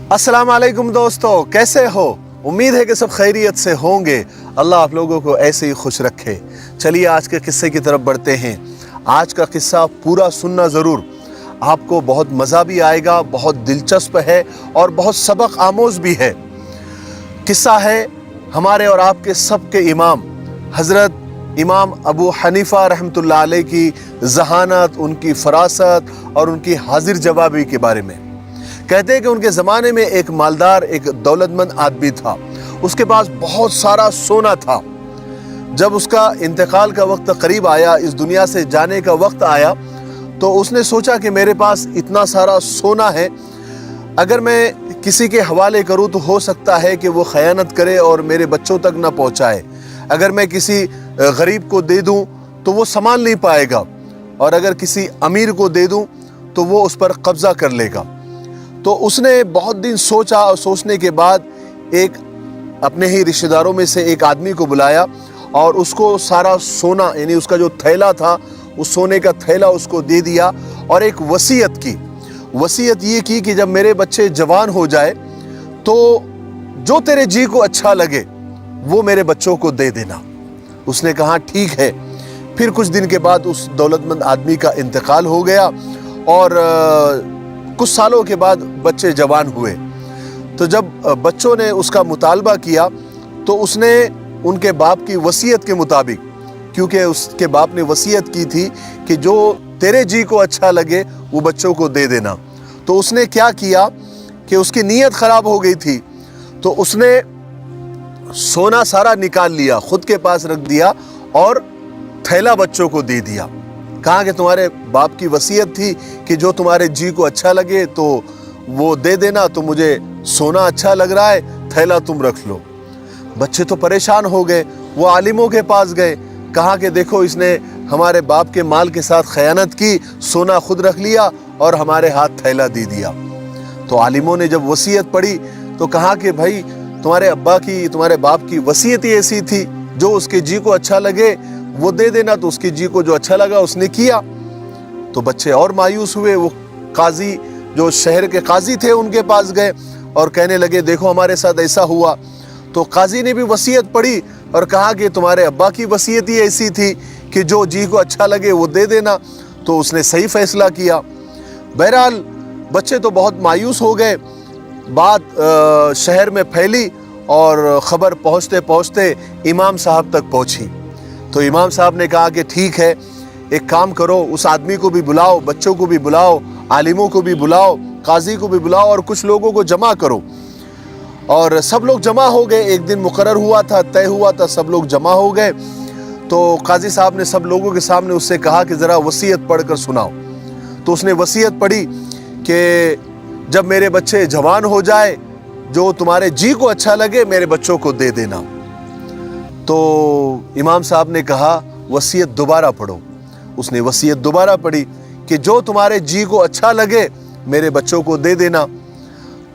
अस्सलाम वालेकुम दोस्तों, कैसे हो? उम्मीद है कि सब खैरियत से होंगे। अल्लाह आप लोगों को ऐसे ही खुश रखे। चलिए आज के किस्से की तरफ बढ़ते हैं। आज का किस्सा पूरा सुनना ज़रूर, आपको बहुत मज़ा भी आएगा, बहुत दिलचस्प है और बहुत सबक आमोज़ भी है। किस्सा है हमारे और आपके सब के इमाम हज़रत इमाम अबू हनीफ़ा रहमतुल्लाह अलैह की ज़हानत, उनकी फ़रासत और उनकी हाजिर जवाबी के बारे में। कहते हैं कि उनके ज़माने में एक मालदार, एक दौलतमंद आदमी था। उसके पास बहुत सारा सोना था। जब उसका इंतकाल का वक्त करीब आया, इस दुनिया से जाने का वक्त आया, तो उसने सोचा कि मेरे पास इतना सारा सोना है, अगर मैं किसी के हवाले करूं तो हो सकता है कि वो खयानत करे और मेरे बच्चों तक ना पहुंचाए। अगर मैं किसी गरीब को दे दूं तो वो संभाल नहीं पाएगा, और अगर किसी अमीर को दे दूं तो वो उस पर कब्जा कर लेगा। तो उसने बहुत दिन सोचा, और सोचने के बाद एक अपने ही रिश्तेदारों में से एक आदमी को बुलाया और उसको सारा सोना, यानी उसका जो थैला था, उस सोने का थैला उसको दे दिया और एक वसीयत की। वसीयत ये की कि जब मेरे बच्चे जवान हो जाए तो जो तेरे जी को अच्छा लगे वो मेरे बच्चों को दे देना। उसने कहा ठीक है। फिर कुछ दिन के बाद उस दौलतमंद आदमी का इंतकाल हो गया और कुछ सालों के बाद बच्चे जवान हुए। तो जब बच्चों ने उसका मुतालबा किया तो उसने उनके बाप की वसीयत के मुताबिक, क्योंकि उसके बाप ने वसीयत की थी कि जो तेरे जी को अच्छा लगे वो बच्चों को दे देना, तो उसने क्या किया कि उसकी नीयत ख़राब हो गई थी, तो उसने सोना सारा निकाल लिया, खुद के पास रख दिया और थैला बच्चों को दे दिया। कहा कि तुम्हारे बाप की वसीयत थी कि जो तुम्हारे जी को अच्छा लगे तो वो दे देना, तो मुझे सोना अच्छा लग रहा है, थैला तुम रख लो। बच्चे तो परेशान हो गए, वो आलिमों के पास गए, कहा कि देखो इसने हमारे बाप के माल के साथ खयानत की, सोना खुद रख लिया और हमारे हाथ थैला दे दिया। तो आलिमों ने जब वसीयत पढ़ी तो कहा कि भाई तुम्हारे बाप की वसीयत ही ऐसी थी, जो उसके जी को अच्छा लगे वो दे देना, तो उसके जी को जो अच्छा लगा उसने किया। तो बच्चे और मायूस हुए। वो काजी, जो शहर के काजी थे, उनके पास गए और कहने लगे देखो हमारे साथ ऐसा हुआ। तो काजी ने भी वसीयत पढ़ी और कहा कि तुम्हारे अब्बा की वसीयत ही ऐसी थी कि जो जी को अच्छा लगे वो दे देना, तो उसने सही फैसला किया। बहरहाल बच्चे तो बहुत मायूस हो गए। बात शहर में फैली और ख़बर पहुँचते पहुँचते इमाम साहब तक पहुँची। तो इमाम साहब ने कहा कि ठीक है, एक काम करो, उस आदमी को भी बुलाओ, बच्चों को भी बुलाओ, आलिमों को भी बुलाओ, काजी को भी बुलाओ और कुछ लोगों को जमा करो। और सब लोग जमा हो गए। एक दिन मुकर्रर हुआ था, तय हुआ था, सब लोग जमा हो गए। तो काजी साहब ने सब लोगों के सामने उससे कहा कि ज़रा वसीयत पढ़कर सुनाओ। तो उसने वसीयत पढ़ी कि जब मेरे बच्चे जवान हो जाए, जो तुम्हारे जी को अच्छा लगे मेरे बच्चों को दे देना। तो इमाम साहब ने कहा वसीयत दोबारा पढ़ो। उसने वसीयत दोबारा पढ़ी कि जो तुम्हारे जी को अच्छा लगे मेरे बच्चों को दे देना।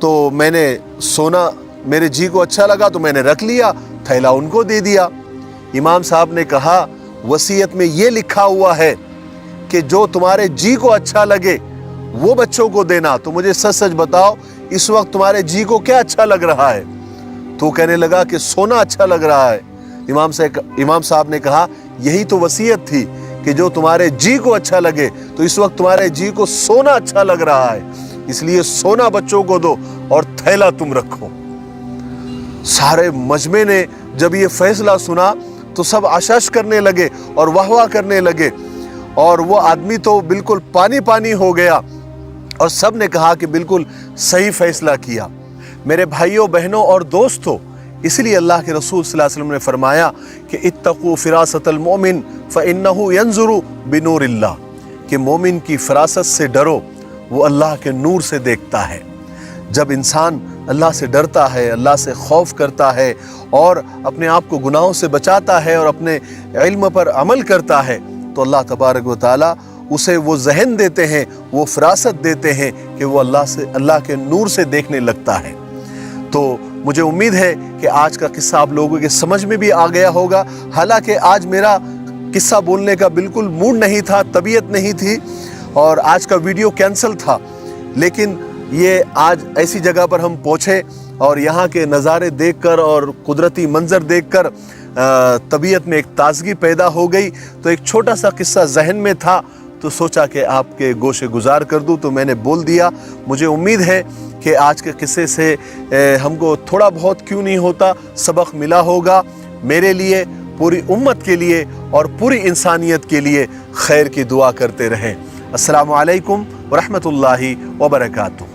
तो मैंने सोना, मेरे जी को अच्छा लगा तो मैंने रख लिया, थैला उनको दे दिया। इमाम साहब ने कहा वसीयत में ये लिखा हुआ है कि जो तुम्हारे जी को अच्छा लगे वो बच्चों को देना। तो मुझे सच सच बताओ, इस वक्त तुम्हारे जी को क्या अच्छा लग रहा है? तो कहने लगा कि सोना अच्छा लग रहा है। इमाम साहब ने कहा यही तो वसीयत थी कि जो तुम्हारे जी को अच्छा लगे, तो इस वक्त तुम्हारे जी को सोना अच्छा लग रहा है, इसलिए सोना बच्चों को दो और थैला तुम रखो। सारे मजमे ने जब ये फैसला सुना तो सब आशाश करने लगे और वाह करने लगे, और वो आदमी तो बिल्कुल पानी पानी हो गया और सब ने कहा कि बिल्कुल सही फैसला किया। मेरे भाइयों, बहनों और दोस्तों, इसलिए अल्लाह के रसूल सल्लल्लाहु अलैहि वसल्लम ने फरमाया कि इत्तक़ू फ़िरासतल मोमिन फ़इन्नहु यंज़ुरु बिनूरिल्लाह, कि मोमिन की फ़रासत से डरो, वो अल्लाह के नूर से देखता है। जब इंसान अल्लाह से डरता है, अल्लाह से खौफ करता है और अपने आप को गुनाहों से बचाता है और अपने इल्म पर अमल करता है, तो अल्लाह तबारक व तआला उसे वो ज़हन देते हैं, वो फ़रासत देते हैं कि वो अल्लाह के नूर से देखने लगता है। तो मुझे उम्मीद है कि आज का किस्सा आप लोगों के समझ में भी आ गया होगा। हालांकि आज मेरा किस्सा बोलने का बिल्कुल मूड नहीं था, तबीयत नहीं थी और आज का वीडियो कैंसिल था, लेकिन ये आज ऐसी जगह पर हम पहुँचे और यहाँ के नज़ारे देखकर और कुदरती मंज़र देखकर तबीयत में एक ताज़गी पैदा हो गई। तो एक छोटा सा किस्सा जहन में था तो सोचा कि आपके गोशे गुजार कर दूं, तो मैंने बोल दिया। मुझे उम्मीद है कि आज के किस्से से हमको थोड़ा बहुत क्यों नहीं होता सबक मिला होगा। मेरे लिए, पूरी उम्मत के लिए और पूरी इंसानियत के लिए खैर की दुआ करते रहें। अस्सलामु अलैकुम व रहमतुल्लाहि व बरकातुहू।